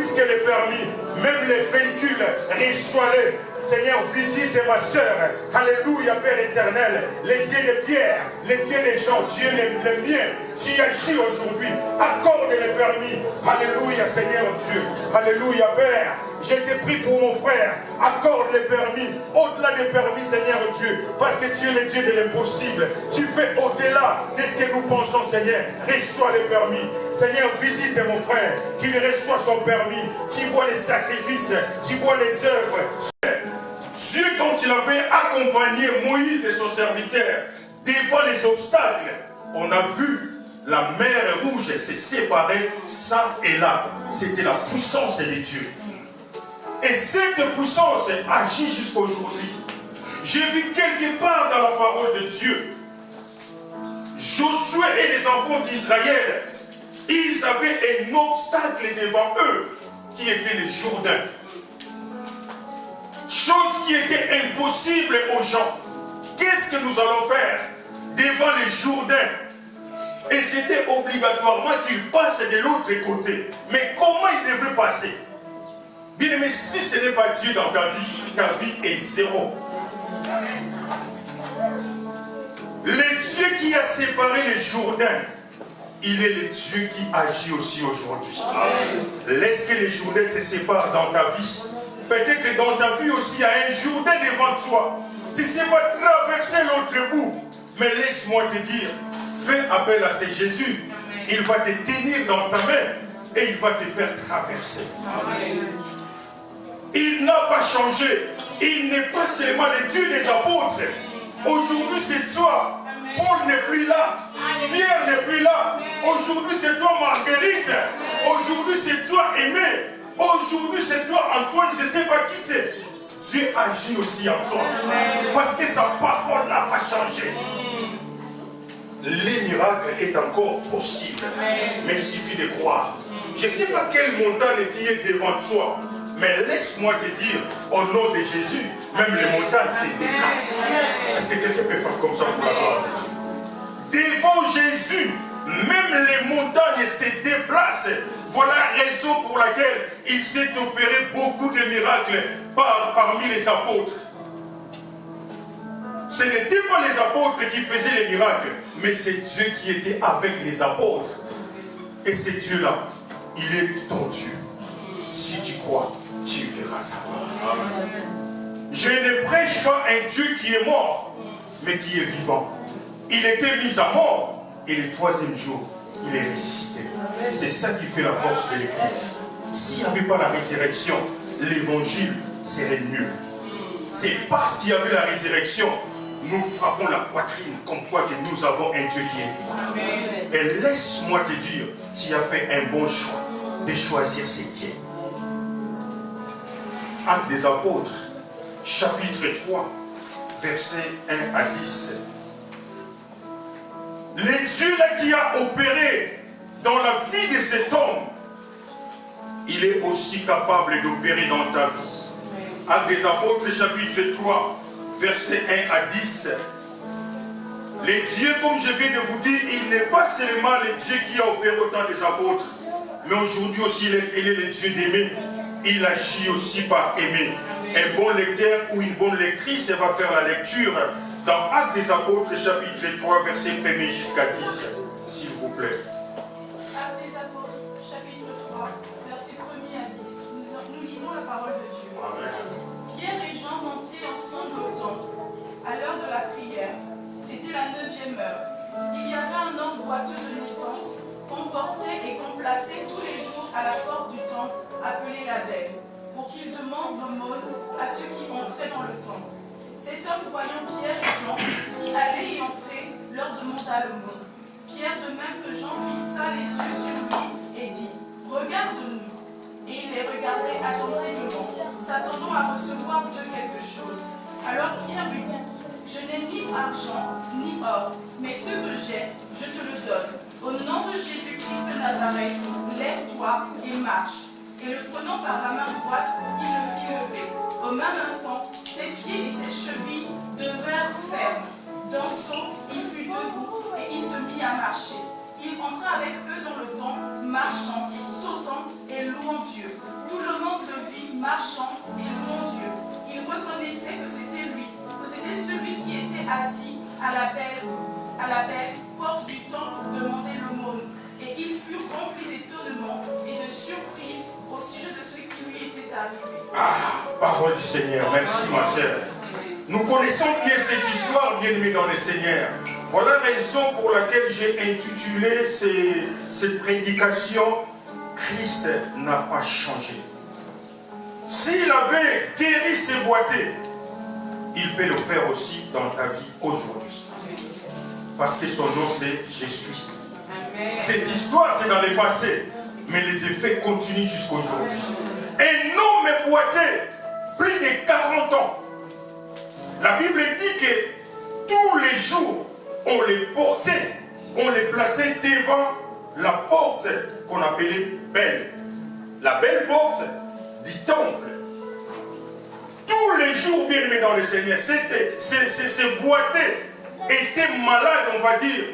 puisque les permis, même les véhicules, reçois-les. Seigneur, visite ma soeur. Alléluia, Père éternel. Les dieux de Pierre, les dieux des gens, Dieu les miens. Tu agis aujourd'hui. Accorde les permis. Alléluia, Seigneur Dieu. Alléluia, Père. Je te prie pour mon frère. Accorde les permis. Au-delà des permis, Seigneur Dieu. Parce que tu es le Dieu de l'impossible. Tu fais au-delà de ce que nous pensons, Seigneur. Reçois les permis. Seigneur, visite mon frère. Qu'il reçoive son permis. Tu vois les sacrifices. Tu vois les œuvres. Dieu, quand il avait accompagné Moïse et son serviteur devant les obstacles, on a vu la mer rouge se séparer ça et là. C'était la puissance de Dieu. Et cette puissance agit jusqu'à aujourd'hui. J'ai vu quelque part dans la parole de Dieu, Josué et les enfants d'Israël, ils avaient un obstacle devant eux qui était le Jourdain. Chose qui était impossible aux gens. Qu'est-ce que nous allons faire devant les Jourdain? Et c'était obligatoirement qu'ils passent de l'autre côté. Mais comment ils devraient passer? Bien aimé, si ce n'est pas Dieu dans ta vie est zéro. Le Dieu qui a séparé les Jourdains, il est le Dieu qui agit aussi aujourd'hui. Laisse que les Jourdains te séparent dans ta vie. Peut-être que dans ta vie aussi, il y a un Jourdain devant toi. Tu ne sais pas traverser l'autre bout. Mais laisse-moi te dire, fais appel à ce Jésus. Il va te tenir dans ta main et il va te faire traverser. Il n'a pas changé. Il n'est pas seulement le Dieu des apôtres. Aujourd'hui, c'est toi. Paul n'est plus là. Pierre n'est plus là. Aujourd'hui, c'est toi, Marguerite. Aujourd'hui, c'est toi, Aimé. Aujourd'hui, c'est toi, Antoine, je ne sais pas qui c'est. Dieu agit aussi en toi. Parce que sa parole n'a pas changé. Les miracles est encore possible. Mais il suffit de croire. Je ne sais pas quelle montagne qui est devant toi. Mais laisse-moi te dire, au nom de Jésus, même les montagnes se déplacent. Est-ce que quelqu'un peut faire comme ça pour la gloire de Dieu? Devant Jésus, même les montagnes se déplacent. Voilà la raison pour laquelle il s'est opéré beaucoup de miracles parmi les apôtres. Ce n'était pas les apôtres qui faisaient les miracles, mais c'est Dieu qui était avec les apôtres. Et ce Dieu-là, il est ton Dieu. Si tu crois, tu verras ça. Je ne prêche pas un Dieu qui est mort, mais qui est vivant. Il était mis à mort, et le troisième jour, il est ressuscité. C'est ça qui fait la force de l'Église. S'il n'y avait pas la résurrection, l'évangile serait nul. C'est parce qu'il y avait la résurrection, nous frappons la poitrine comme quoi que nous avons un Dieu qui est vivant. Et laisse-moi te dire, tu as fait un bon choix de choisir ces dieux. Actes des apôtres, chapitre 3, versets 1 à 10. Le Dieu là qui a opéré dans la vie de cet homme, il est aussi capable d'opérer dans ta vie. Actes des apôtres, chapitre 3, versets 1 à 10. Le Dieu, comme je viens de vous dire, il n'est pas seulement le Dieu qui a opéré autant des apôtres, mais aujourd'hui aussi, il est le Dieu d'aimer. Il agit aussi par aimer. Un bon lecteur ou une bonne lectrice va faire la lecture dans Actes des apôtres, chapitre 3, verset 1 jusqu'à 10, s'il vous plaît. Actes des apôtres, chapitre 3, verset 1 à 10. Nous lisons la parole de Dieu. Amen. Pierre et Jean montaient ensemble au temple, à l'heure de la prière. C'était la 9e heure. Il y avait un homme boiteux de naissance, qu'on portait et qu'on plaçait tous les jours à la porte du temple, appelé la Belle, pour qu'il demande l'aumône à ceux qui entraient dans le temple. Cet homme, voyant Pierre et Jean qui allaient y entrer, leur demanda l'aumône. Pierre, de même que Jean, fixa les yeux sur lui et dit « Regarde-nous ». Et il les regardait attentivement, s'attendant à recevoir d'eux quelque chose. Alors Pierre lui dit « Je n'ai ni argent ni or, mais ce que j'ai, je te le donne. Au nom de Jésus-Christ de Nazareth, lève-toi et marche. » Et le prenant par la main droite, il le fit lever. Au même instant, ses pieds et ses chevilles devinrent fermes. D'un saut, il fut debout et il se mit à marcher. Il entra avec eux dans le temple, marchant, sautant et louant Dieu. marchant, ils louent Dieu. Ils reconnaissaient que c'était lui, que c'était celui qui était assis à la belle porte du temple pour demander l'aumône. Et ils furent remplis d'étonnement et de surprise au sujet de ce qui lui était arrivé. Ah, parole du Seigneur, merci ma chère. Nous connaissons bien cette histoire, bien-aimés dans le Seigneur. Voilà la raison pour laquelle j'ai intitulé cette prédication « Christ n'a pas changé ». S'il avait guéri ses boiteux, il peut le faire aussi dans ta vie aujourd'hui. Parce que son nom c'est Jésus. Cette histoire c'est dans le passé, mais les effets continuent jusqu'à aujourd'hui. Un homme boiteux, plus de 40 ans. La Bible dit que tous les jours, on les portait, on les plaçait devant la porte qu'on appelait belle. La belle porte du temple. Tous les jours, bien aimés dans le Seigneur, ces boiteux étaient malades, on va dire,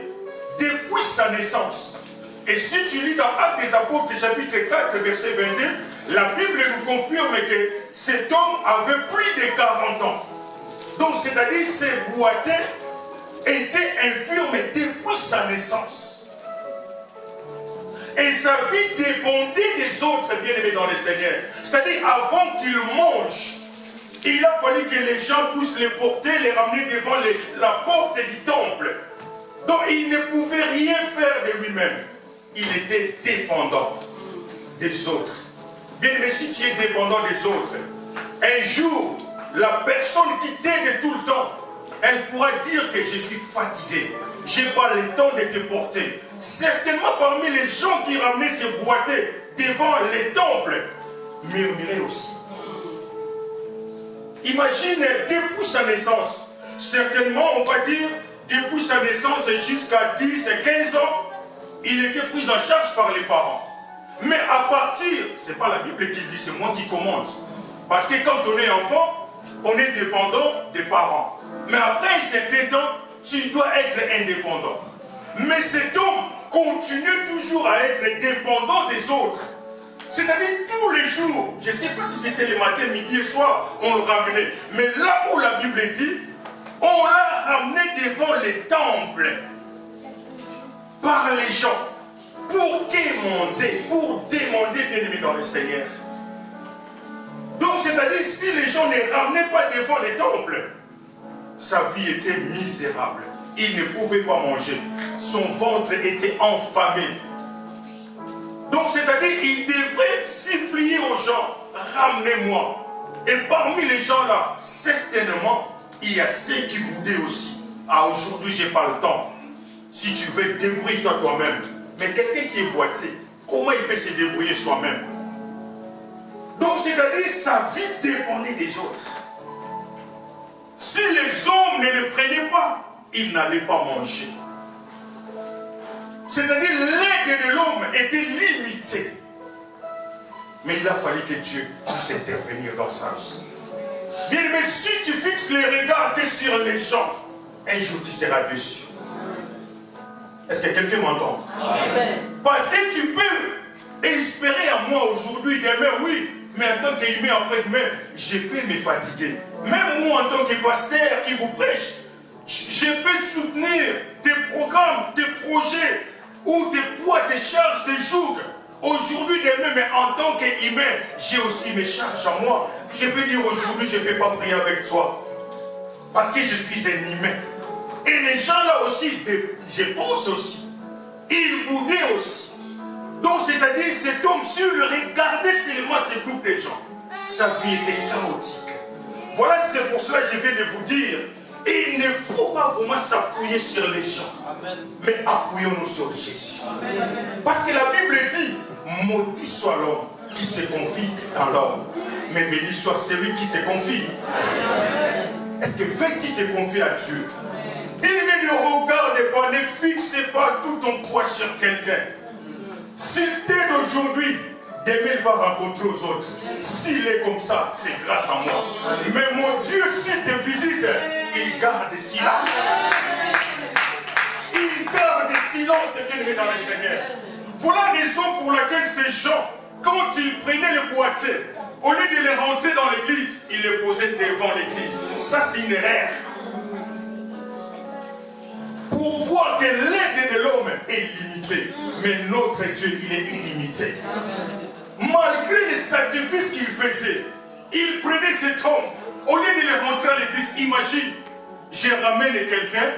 depuis sa naissance. Et si tu lis dans Actes des Apôtres, chapitre 4, verset 22, la Bible nous confirme que cet homme avait plus de 40 ans. Donc, c'est-à-dire, ces boiteux étaient infirmes depuis sa naissance. Et sa vie dépendait des autres bien-aimés dans le Seigneur. C'est-à-dire, avant qu'il mange, il a fallu que les gens puissent les porter, les ramener devant la porte du temple. Donc, il ne pouvait rien faire de lui-même. Il était dépendant des autres. Bien, mais si tu es dépendant des autres, un jour, la personne qui t'aide tout le temps, elle pourra dire que je suis fatigué. Je n'ai pas le temps de te porter. Certainement parmi les gens qui ramenaient ces boiteux devant les temples, murmuraient aussi. Imagine, depuis sa naissance, certainement on va dire, depuis sa naissance jusqu'à 10 et 15 ans, il était pris en charge par les parents. Mais à partir, ce n'est pas la Bible qui dit, c'est moi qui commande. Parce que quand on est enfant, on est dépendant des parents. Mais après un certain temps, tu dois être indépendant. Mais cet homme continue toujours à être dépendant des autres. C'est-à-dire tous les jours, je ne sais pas si c'était le matin, midi et soir, on le ramenait. Mais là où la Bible dit, on l'a ramené devant les temples par les gens pour demander bien-aimé dans le Seigneur. Donc c'est-à-dire si les gens ne ramenaient pas devant les temples, sa vie était misérable. Il ne pouvait pas manger. Son ventre était enfamé. Donc c'est-à-dire il devrait supplier aux gens, ramenez-moi. Et parmi les gens là, certainement, il y a ceux qui boudaient aussi. Ah, aujourd'hui, je n'ai pas le temps. Si tu veux, débrouille-toi toi-même. Mais quelqu'un qui est boiteux, comment il peut se débrouiller soi-même? Donc, c'est-à-dire, sa vie dépendait des autres. Si les hommes ne le prenaient pas, ils n'allaient pas manger. C'est-à-dire, l'aide de l'homme était limitée. Mais il a fallu que Dieu puisse intervenir dans sa vie. Bien, mais si tu fixes les regards que sur les gens, un jour tu seras déçu. Est-ce que quelqu'un m'entend? Parce que tu peux espérer à moi aujourd'hui, demain, oui, mais en tant qu'humain après-demain, je peux me fatiguer. Même moi, en tant que pasteur qui vous prêche, je peux soutenir tes programmes, tes projets, ou tes poids, tes charges, tes jours. Aujourd'hui, demain, mais en tant qu'humain, j'ai aussi mes charges à moi. Je peux dire aujourd'hui, je ne peux pas prier avec toi. Parce que je suis un humain. Et les gens là aussi, je pense aussi, ils boudaient aussi. Donc c'est-à-dire, cet homme, s'il regardait seulement ce groupe de gens, sa vie était chaotique. Voilà, c'est pour cela que je viens de vous dire, il ne faut pas vraiment s'appuyer sur les gens. Amen. Mais appuyons-nous sur Jésus. Amen. Parce que la Bible dit, maudit soit l'homme qui se confie dans l'homme, mais béni soit celui qui se confie. Est-ce que veux-tu te confier à Dieu? Il ne regarde pas, ne fixe pas tout ton poids sur quelqu'un. S'il t'aide aujourd'hui, demain il va rencontrer aux autres. S'il est comme ça, c'est grâce à moi. Mais mon Dieu, s'il te visite, il garde silence. Il garde silence, bien-aimé dans le Seigneur. Voilà la raison pour laquelle ces gens quand ils prenaient le boîtier, au lieu de les rentrer dans l'église, ils les posaient devant l'église. Ça, c'est une erreur. Pour voir que l'aide de l'homme est limitée, mais notre Dieu, il est illimité. Malgré les sacrifices qu'il faisait, il prenait cet homme, au lieu de le rentrer à l'église, imagine, je ramène quelqu'un,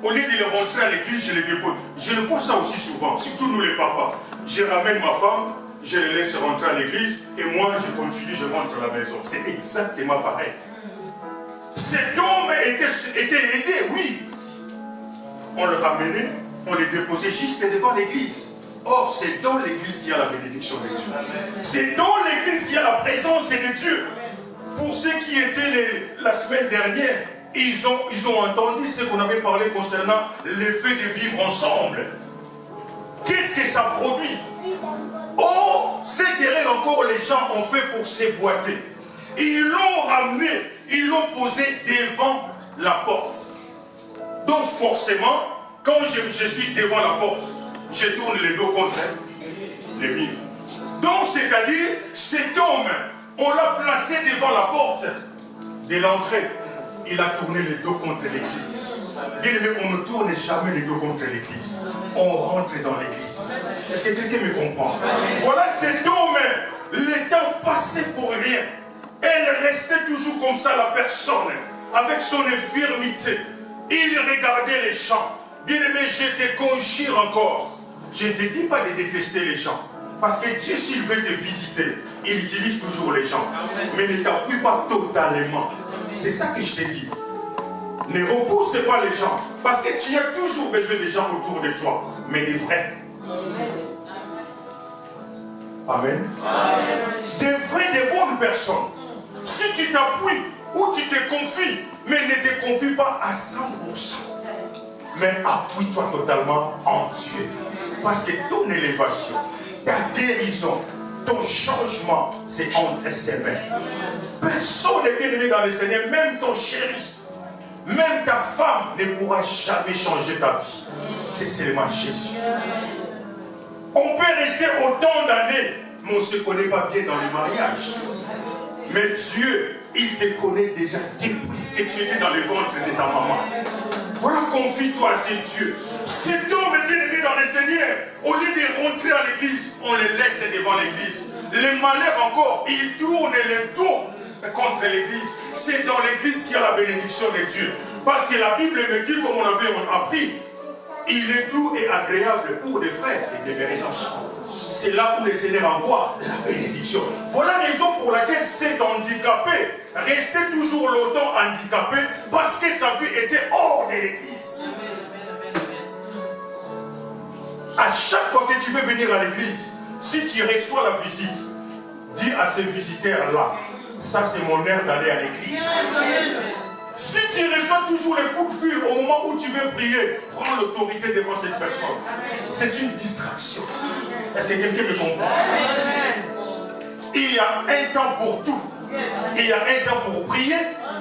au lieu de le rentrer à l'église, je le dépose. Je le vois ça aussi souvent, surtout nous les papas. Je ramène ma femme, je le laisse rentrer à l'église, et moi je continue, je rentre à la maison. C'est exactement pareil. Cet homme était aidé, oui. On le ramenait, on le déposait juste devant l'église. Or, c'est dans l'église qu'il y a la bénédiction de Dieu. C'est dans l'église qu'il y a la présence de Dieu. Pour ceux qui étaient la semaine dernière, ils ont entendu ce qu'on avait parlé concernant l'effet de vivre ensemble. Qu'est-ce que ça produit? Oh, cette erreur encore les gens ont fait pour s'éboîter. Ils l'ont ramené, ils l'ont posé devant la porte. Donc forcément, quand je suis devant la porte, je tourne les dos contre les murs. Donc c'est-à-dire, cet homme, on l'a placé devant la porte de l'entrée. Il a tourné les dos contre l'église. Bien aimé, on ne tourne jamais les dos contre l'église. On rentre dans l'église. Est-ce que quelqu'un me comprend? Voilà cet homme, le temps passait pour rien. Elle restait toujours comme ça, la personne, avec son infirmité. Il regardait les gens. Bien aimé, je te conjure encore. Je ne te dis pas de détester les gens. Parce que Dieu, s'il veut te visiter, il utilise toujours les gens. Mais ne t'appuie pas totalement. C'est ça que je te dis. Ne repousse pas les gens. Parce que tu as toujours besoin des gens autour de toi. Mais des vrais. Amen. Des vrais, des bonnes personnes. Si tu t'appuies ou tu te confies, mais ne te confie pas à 100%. Mais appuie-toi totalement en Dieu. Parce que ton élévation, ta guérison, ton changement, c'est entre ses mains. Personne n'est bien aimé dans le Seigneur, même ton chéri, même ta femme ne pourra jamais changer ta vie. C'est seulement Jésus. On peut rester autant d'années, mais on ne se connaît pas bien dans le mariage. Mais Dieu, il te connaît déjà depuis que tu étais dans le ventre de ta maman. Voilà, confie-toi à ce Dieu. Cet homme est bien aimé dans le Seigneur. Au lieu de rentrer à l'église, on le laisse devant l'église. Les malheurs encore, ils tournent les dos contre l'église. C'est dans l'église qu'il y a la bénédiction de Dieu. Parce que la Bible me dit, comme on avait appris, il est doux et agréable pour des frères et des mères ensemble. C'est là où le Seigneur envoie la bénédiction. Voilà la raison pour laquelle cet handicapé restait toujours longtemps handicapé, parce que sa vie était hors de l'église. À chaque fois que tu veux venir à l'église, si tu reçois la visite, dis à ces visiteurs-là, ça c'est mon heure d'aller à l'église. Si tu reçois toujours les coups de fil au moment où tu veux prier, prends l'autorité devant cette personne. C'est une distraction. Est-ce que quelqu'un me comprend? Il y a un temps pour tout. Il y a un temps pour prier.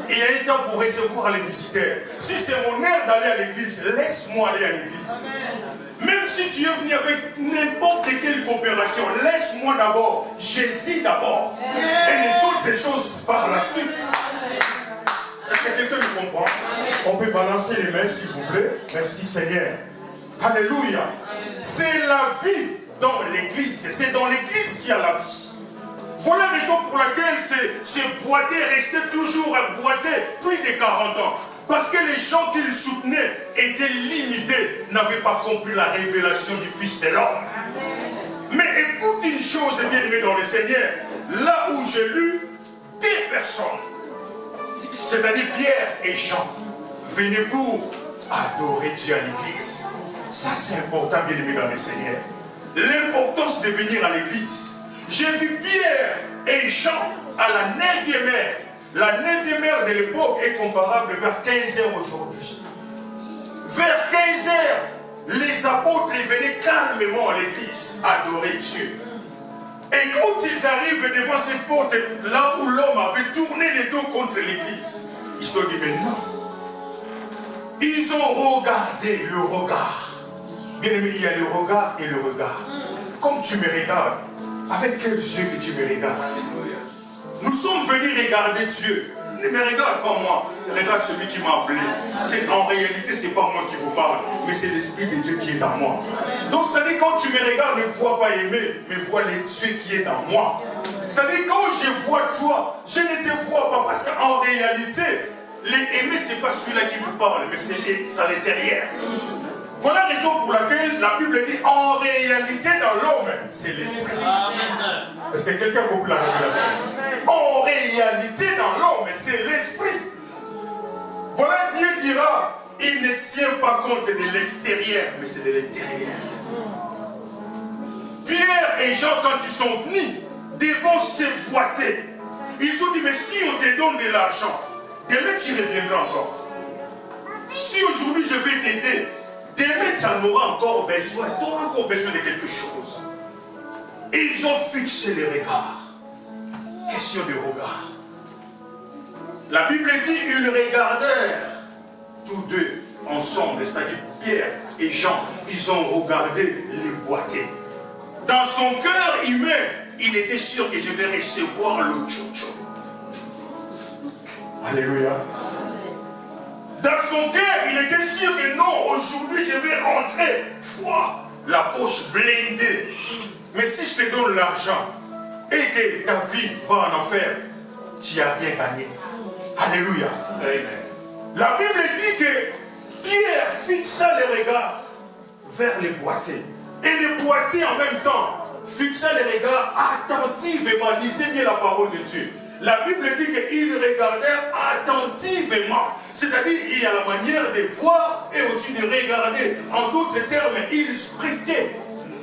Et il y a un temps pour recevoir les visiteurs. Si c'est mon heure d'aller à l'église, laisse-moi aller à l'église. Même si tu es venu avec n'importe quelle coopération, laisse-moi d'abord. Jésus d'abord. Et les autres choses par la suite. Est-ce que quelqu'un me comprend? On peut balancer les mains s'il vous plaît. Merci Seigneur. Alléluia. C'est la vie dans l'église. C'est dans l'église qu'il y a la vie. Voilà la raison pour laquelle ces boiteux restaient toujours boiteux plus de 40 ans. Parce que les gens qu'ils soutenaient étaient limités, n'avaient pas compris la révélation du Fils de l'homme. Mais écoute une chose, bien aimé dans le Seigneur, là où j'ai lu des personnes, c'est-à-dire Pierre et Jean, venaient pour adorer Dieu à l'église. Ça c'est important, bien aimé dans le Seigneur. L'importance de venir à l'église. J'ai vu Pierre et Jean à la 9e heure. La 9e heure de l'époque est comparable vers 15 heures aujourd'hui. Vers 15 heures, les apôtres venaient calmement à l'église adorer Dieu. Et quand ils arrivent devant cette porte, là où l'homme avait tourné les dos contre l'église, ils se sont dit, mais non. Ils ont regardé le regard. Bien aimé, il y a le regard et le regard. Comme tu me regardes, Avec quels yeux que tu me regardes? Nous sommes venus regarder Dieu. Ne me regarde pas moi, regarde celui qui m'a appelé. En réalité, ce n'est pas moi qui vous parle, mais c'est l'Esprit de Dieu qui est en moi. Donc, c'est-à-dire, quand tu me regardes, ne vois pas aimer, mais vois le Dieu qui est en moi. C'est-à-dire, quand je vois toi, je ne te vois pas, parce qu'en réalité, aimer, ce n'est pas celui-là qui vous parle, mais c'est à l'intérieur. Voilà la raison pour laquelle la Bible dit, en réalité, dans l'homme, c'est l'Esprit. Est-ce que quelqu'un comprend la révélation? En réalité, dans l'homme, c'est l'Esprit. Voilà, Dieu dira, il ne tient pas compte de l'extérieur, mais c'est de l'intérieur. Pierre et Jean, quand ils sont venus, devant se boiter, ils ont dit, mais si on te donne de l'argent, demain tu reviendras encore. Si aujourd'hui je vais t'aider, demain tu en auras encore besoin, tu auras encore besoin de quelque chose. Et ils ont fixé les regards. Question de regard. La Bible dit, ils regardèrent tous deux ensemble, c'est-à-dire Pierre et Jean, ils ont regardé les boiter. Dans son cœur humain, il était sûr que je vais recevoir le tchou-tchou. Alléluia. Dans son cœur, il était sûr que non, aujourd'hui je vais rentrer froid, la poche blindée. Mais si je te donne l'argent et que ta vie va en enfer, tu n'as rien gagné. Alléluia. Amen. La Bible dit que Pierre fixa les regards vers les boîtiers. Et les boîtiers en même temps fixa les regards attentivement. Lisez bien la parole de Dieu. La Bible dit qu'ils regardèrent attentivement. C'est-à-dire, il y a la manière de voir et aussi de regarder. En d'autres termes, ils scrutaient.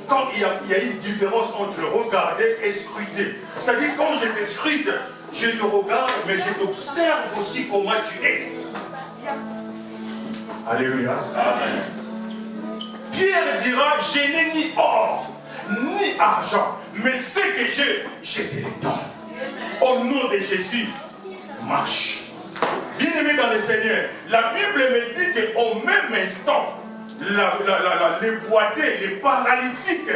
Quand il y a une différence entre regarder et scruter. C'est-à-dire, quand je te scrute, je te regarde, mais je t'observe aussi comment tu es. Alléluia. Amen. Pierre dira, je n'ai ni or, ni argent, mais ce que j'ai, je te le donne. Au nom de Jésus, marche. Bien-aimé dans le Seigneur, la Bible me dit qu'au même instant, les boités, les paralytiques,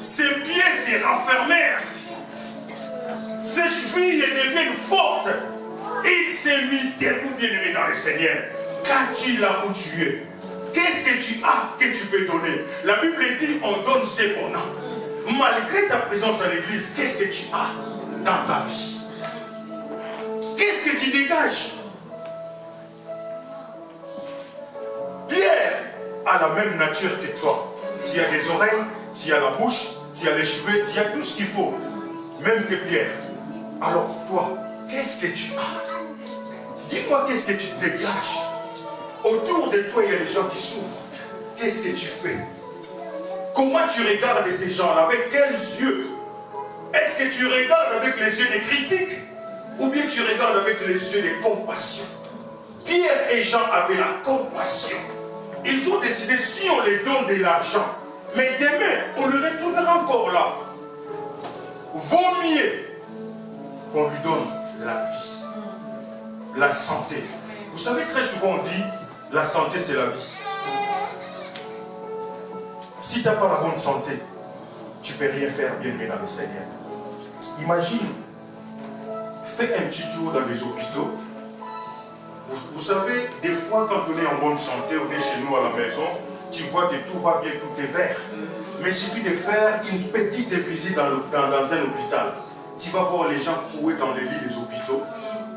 ses pieds se renfermèrent, ses chevilles deviennent fortes, et il s'est mis debout, bien-aimé dans le Seigneur. Qu'as-tu là où tu es? Qu'est-ce que tu as que tu peux donner? La Bible dit, on donne ce qu'on a. Malgré ta présence à l'église, qu'est-ce que tu as dans ta vie? Qu'est-ce que tu dégages? Pierre a la même nature que toi. Tu as les oreilles, tu as la bouche, tu as les cheveux, tu as tout ce qu'il faut. Même que Pierre. Alors toi, qu'est-ce que tu as? Dis-moi, qu'est-ce que tu dégages? Autour de toi, il y a des gens qui souffrent. Qu'est-ce que tu fais? Comment tu regardes ces gens-là? Avec quels yeux? Est-ce que tu regardes avec les yeux de critique? Ou bien tu regardes avec les yeux de compassion? Pierre et Jean avaient la compassion. Ils ont décidé, si on les donne de l'argent, mais demain, on le retrouvera encore là. Vaut mieux qu'on lui donne la vie, la santé. Vous savez, très souvent on dit, la santé c'est la vie. Si tu n'as pas la bonne santé, tu ne peux rien faire, bien-aimé dans le Seigneur. Imagine, fais un petit tour dans les hôpitaux. Vous savez, des fois, quand on est en bonne santé, on est chez nous à la maison, tu vois que tout va bien, tout est vert. Mais il suffit de faire une petite visite dans un hôpital. Tu vas voir les gens coués dans les lits des hôpitaux.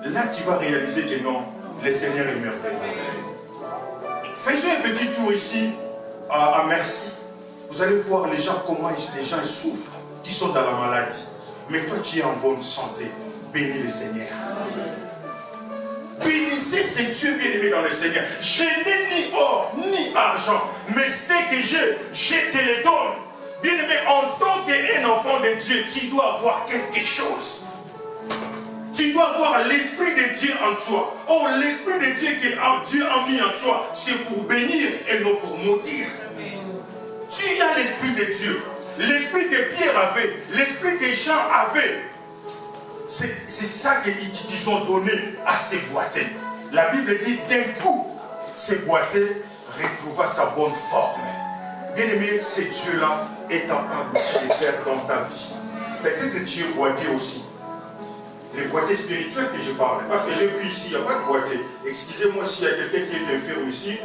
Là, tu vas réaliser que non, le Seigneur est merveilleux. Faisons un petit tour ici, à Merci. Vous allez voir les gens, comment les gens souffrent, qui sont dans la maladie. Mais toi, tu es en bonne santé. Bénis le Seigneur. Bénissez ce Dieu bien-aimé dans le Seigneur. Je n'ai ni or, ni argent, mais ce que j'ai, je te le donne. Bien-aimé, en tant qu'un enfant de Dieu, tu dois avoir quelque chose. Tu dois avoir l'Esprit de Dieu en toi. Oh, l'Esprit de Dieu que Dieu a mis en toi, c'est pour bénir et non pour maudire. Tu as l'Esprit de Dieu. L'Esprit que Pierre avait, l'Esprit que Jean avait. C'est ça qu'ils ont donné à ces boîtiers. La Bible dit, d'un coup, ces boîtiers retrouva sa bonne forme. Bien-aimé, ce Dieu-là est capable de faire dans ta vie. Peut-être tu es boité aussi. Les boités spirituels que je parle. Parce que j'ai vu ici, il n'y a pas de boité. Excusez-moi s'il y a quelqu'un qui est infirme ici.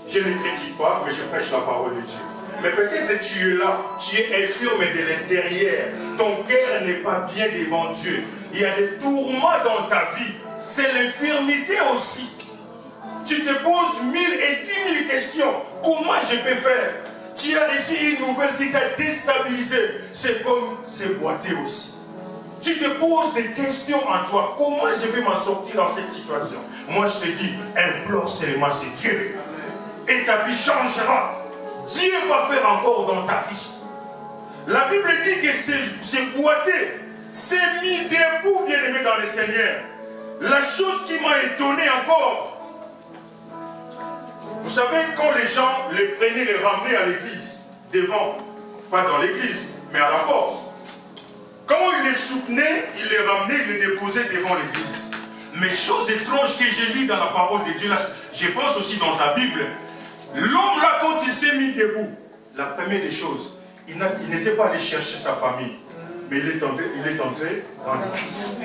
Je ne critique pas, mais je prêche la parole de Dieu. Mais peut-être tu es là, tu es infirme de l'intérieur. Ton cœur n'est pas bien devant Dieu. Il y a des tourments dans ta vie. C'est l'infirmité aussi. Tu te poses 1000 et 10 000 questions. Comment je peux faire? Tu as reçu une nouvelle qui t'a déstabilisé. C'est comme c'est boité aussi. Tu te poses des questions en toi. Comment je vais m'en sortir dans cette situation? Moi je te dis, implore seulement c'est Dieu. Et ta vie changera. Dieu va faire encore dans ta vie. La Bible dit que c'est boité. C'est mis debout, bien-aimé dans le Seigneur. La chose qui m'a étonné encore, vous savez, quand les gens les prenaient, les ramenaient à l'église, devant, pas dans l'église, mais à la porte, quand ils les soutenaient, ils les ramenaient, ils les déposaient devant l'église. Mais chose étrange que j'ai lu dans la parole de Dieu, là, je pense aussi dans ta Bible, l'homme là, quand il s'est mis debout, la première des choses, il n'était pas allé chercher sa famille, mais il est entré dans l'église.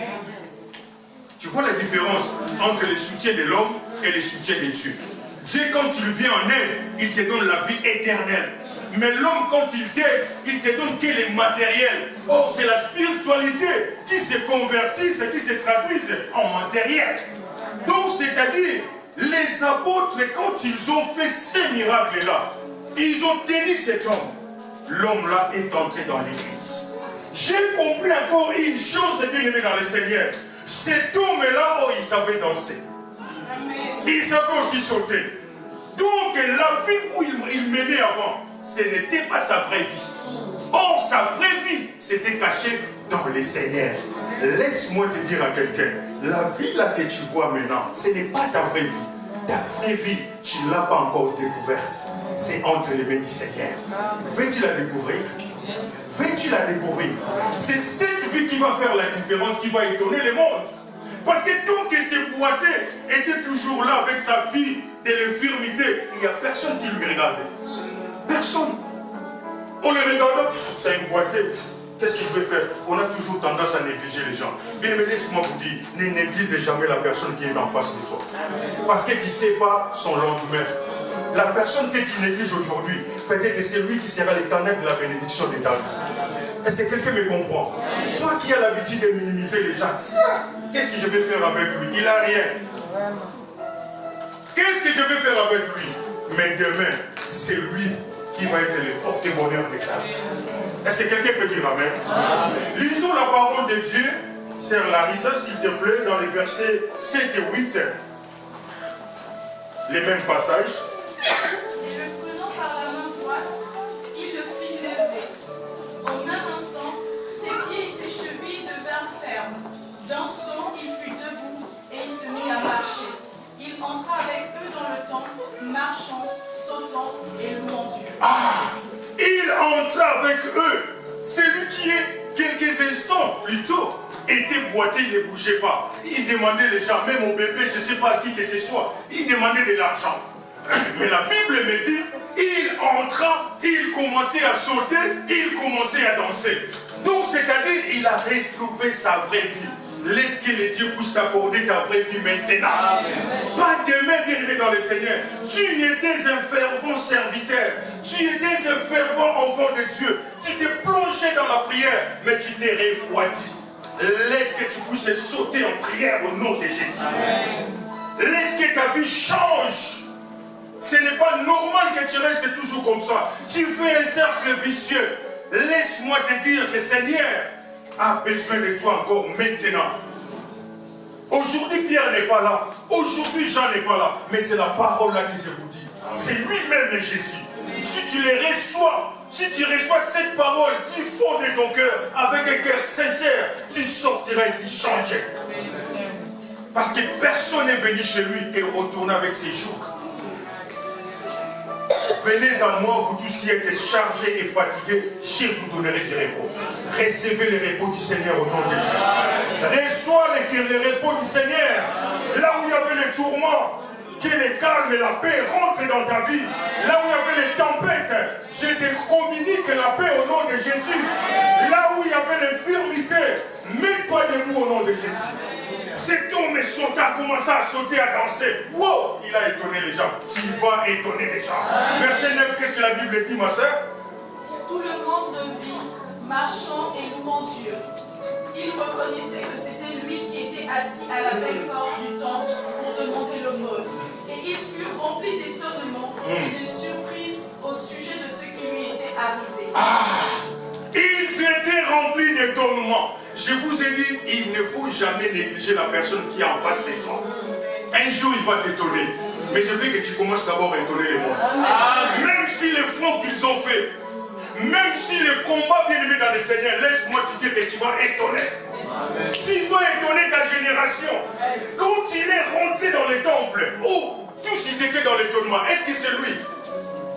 Tu vois la différence entre le soutien de l'homme et le soutien de Dieu. Dieu, quand il vient en aide, il te donne la vie éternelle. Mais l'homme, quand il t'aide, il te donne que les matériels. Or, c'est la spiritualité qui se convertisse, qui se traduise en matériel. Donc, c'est-à-dire, les apôtres, quand ils ont fait ces miracles-là, ils ont tenu cet homme. L'homme-là est entré dans l'église. J'ai compris encore une chose, bien aimé dans le Seigneur. Cet homme-là, oh, il savait danser. Il savait aussi sauter. Donc, la vie où il menait avant, ce n'était pas sa vraie vie. Or, sa vraie vie, c'était caché dans le Seigneur. Laisse-moi te dire à quelqu'un, la vie là que tu vois maintenant, ce n'est pas ta vraie vie. Ta vraie vie, tu ne l'as pas encore découverte. C'est entre les mains du Seigneur. Veux-tu la découvrir? Veux-tu la découvrir? C'est cette vie qui va faire la différence, qui va étonner le monde. Parce que tant que ce boité était toujours là avec sa vie de l'infirmité, il n'y a personne qui lui regardait. Personne. On le regarde, c'est une boité. Qu'est-ce qu'il peut faire? On a toujours tendance à négliger les gens. Bien, mais laisse-moi vous dire, ne néglige jamais la personne qui est en face de toi. Parce que tu ne sais pas son lendemain. La personne que tu négliges aujourd'hui, peut-être c'est lui qui sera l'éternel de la bénédiction de ta vie. Est-ce que quelqu'un me comprend? Toi qui as l'habitude de minimiser les gens, tiens, qu'est-ce que je vais faire avec lui? Il n'a rien. Qu'est-ce que je vais faire avec lui? Mais demain, c'est lui qui va être le porte-bonheur de ta vie. Est-ce que quelqu'un peut dire amen? Lisons la parole de Dieu, Sœur Larissa, s'il te plaît, dans les versets 7 et 8. Les mêmes passages. Et le prenant par la main droite, il le fit lever. Au même instant, ses pieds et ses chevilles devinrent fermes. D'un saut, il fut debout et il se mit à marcher. Il entra avec eux dans le temple, marchant, sautant et louant Dieu. Ah! Il entra avec eux. Celui qui est quelques instants plus tôt était boité, il ne bougeait pas. Il demandait les gens, même au bébé, je ne sais pas à qui que ce soit, il demandait de l'argent. Mais la Bible me dit, il entra, il commençait à sauter, il commençait à danser. Donc c'est-à-dire, il a retrouvé sa vraie vie. Laisse que les dieux puissent t'accorder ta vraie vie maintenant. Amen. Pas demain, bien-aimé dans le Seigneur. Tu étais un fervent serviteur. Tu étais un fervent enfant de Dieu. Tu t'es plongé dans la prière, mais tu t'es refroidi. Laisse que tu puisses sauter en prière au nom de Jésus. Amen. Laisse que ta vie change. Ce n'est pas normal que tu restes toujours comme ça. Tu fais un cercle vicieux. Laisse-moi te dire que Seigneur a besoin de toi encore maintenant. Aujourd'hui, Pierre n'est pas là. Aujourd'hui, Jean n'est pas là. Mais c'est la parole là que je vous dis. C'est lui-même Jésus. Si tu les reçois, si tu reçois cette parole du fond de ton cœur, avec un cœur sincère, tu sortiras ici changé. Parce que personne n'est venu chez lui et retourné avec ses jours. Venez à moi, vous tous qui êtes chargés et fatigués, je vous donnerai du repos. Recevez le repos du Seigneur au nom de Jésus. Reçois le repos du Seigneur. Là où il y avait les tourments, que le calme et la paix rentrent dans ta vie. Là où il y avait les tempêtes, je te communique la paix au nom de Jésus. Là où il y avait l'infirmité, mets-toi debout au nom de Jésus. Cet homme est sauté, a commencé à sauter, à danser. Wow! Il a étonné les gens. Tu vas étonner les gens. Verset 9, qu'est-ce que la Bible dit, ma soeur? Tout le monde vit, marchant et louant Dieu. Il reconnaissait que c'était lui qui était assis à la belle porte du temple pour demander l'aumône. Et il fut rempli d'étonnement et de surprise au sujet de ce qui lui était arrivé. Ils étaient remplis d'étonnement. Je vous ai dit, il ne faut jamais négliger la personne qui est en face de toi. Un jour, il va t'étonner. Mais je veux que tu commences d'abord à étonner les mondes. Même si les fonds qu'ils ont fait, même si le combat bien aimé dans le Seigneur, laisse-moi te dire que tu vas étonner. Tu vas étonner ta génération. Quand il est rentré dans le temple, oh, tous ils étaient dans l'étonnement. Est-ce que c'est lui?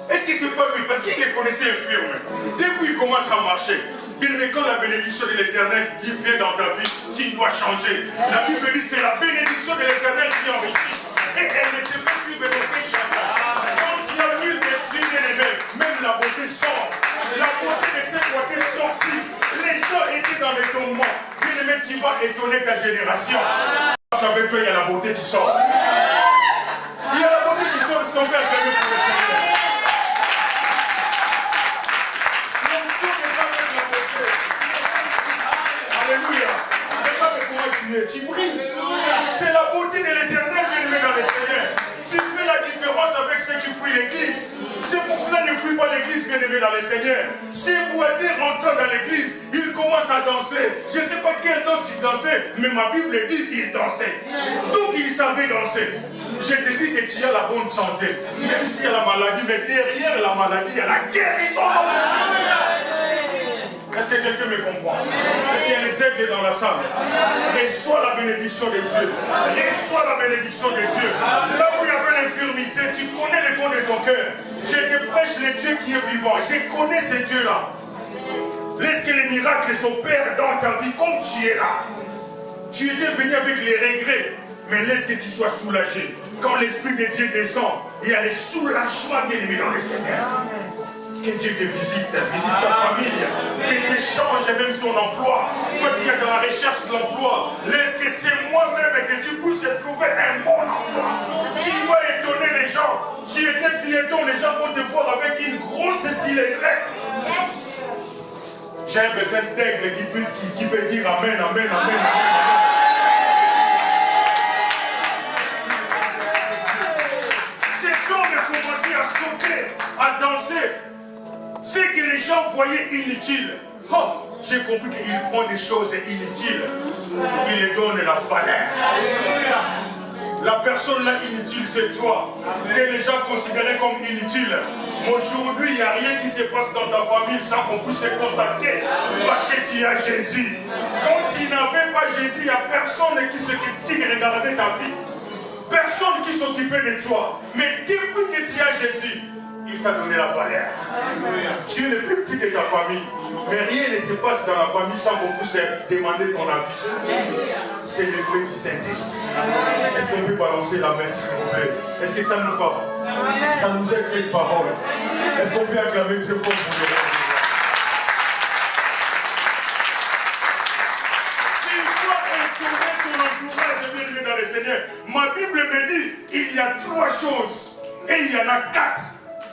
Est-ce que c'est pas lui? Parce qu'il les connaissait infirme. Dès qu'il commence à marcher, bien aimé, quand la bénédiction de l'Éternel vient dans ta vie, tu dois changer. La Bible dit c'est la bénédiction de l'Éternel qui enrichit. Et elle ne se fait suivre d'aucun chacun. Quand il y a l'huile de Dieu, bien aimé, même la beauté sort. La beauté de cette beauté sortie. Les gens étaient dans l'étonnement. Bien aimé, tu vas étonner ta génération. Avec toi, il y a la beauté qui sort. Il y a la beauté qui sort, ce qu'on fait acclamer pour le Seigneur. Alléluia. Regarde comment tu es. Tu brilles. C'est la beauté de l'Éternel qui est dans le Seigneur. Tu fais la différence avec ceux qui fuient l'église. C'est pour cela ne fuis pas l'église, bien-aimé dans le Seigneur. Ces boiteux rentrant dans l'église, ils commencent à danser. Je ne sais pas quelle danse qu'ils dansaient, mais ma Bible dit qu'ils dansaient. Donc ils savaient danser. Je te dis que tu as la bonne santé. Même s'il y a la maladie, mais derrière la maladie, il y a la guérison. Est-ce que quelqu'un me comprend? Est-ce qu'il y a les aigles dans la salle? Reçois la bénédiction de Dieu. Reçois la bénédiction de Dieu. Là où il y avait l'infirmité, tu connais le fond de ton cœur. Je te prêche le Dieu qui est vivant. Je connais ce Dieu-là. Laisse que les miracles s'opèrent dans ta vie comme tu es là. Tu étais venu avec les regrets, mais laisse que tu sois soulagé. Quand l'Esprit de Dieu descend, il y a le soulagement bien-aimé dans le Seigneur. Que Dieu te visite ta famille, que Dieu change même ton emploi. Toi qui es dans la recherche de l'emploi, laisse que c'est moi-même et que tu puisses trouver un bon emploi. Tu vas étonner les gens. Tu étais piéton, les gens vont te voir avec une grosse cilégrée. Yes. J'ai besoin d'aigle qui peut dire Amen, Amen, Amen, Amen. Cet homme a commencé à sauter, à danser. Ce que les gens voyaient inutile. Oh, j'ai compris qu'il prend des choses inutiles. Il les donne la valeur. La personne là inutile, c'est toi. Que les gens considéraient comme inutile. Aujourd'hui, il n'y a rien qui se passe dans ta famille sans qu'on puisse te contacter. Parce que tu as Jésus. Quand tu n'avais pas Jésus, il n'y a personne qui regardait ta vie. Personne qui s'occupait de toi. Mais depuis que tu as Jésus, il t'a donné la valeur. Tu es le plus petit de ta famille. Mais rien ne se passe dans la famille sans qu'on puisse demander ton avis. C'est l'effet du Saint-Esprit. Est-ce qu'on peut balancer la main s'il vous plaît? Est-ce que ça nous va? Ça nous aide cette parole. Est-ce qu'on peut acclamer très fort pour le Seigneur? Tu dois étonner ton entourage bien-aimé dans le Seigneur. Ma Bible me dit il y a 3 choses et il y en a 4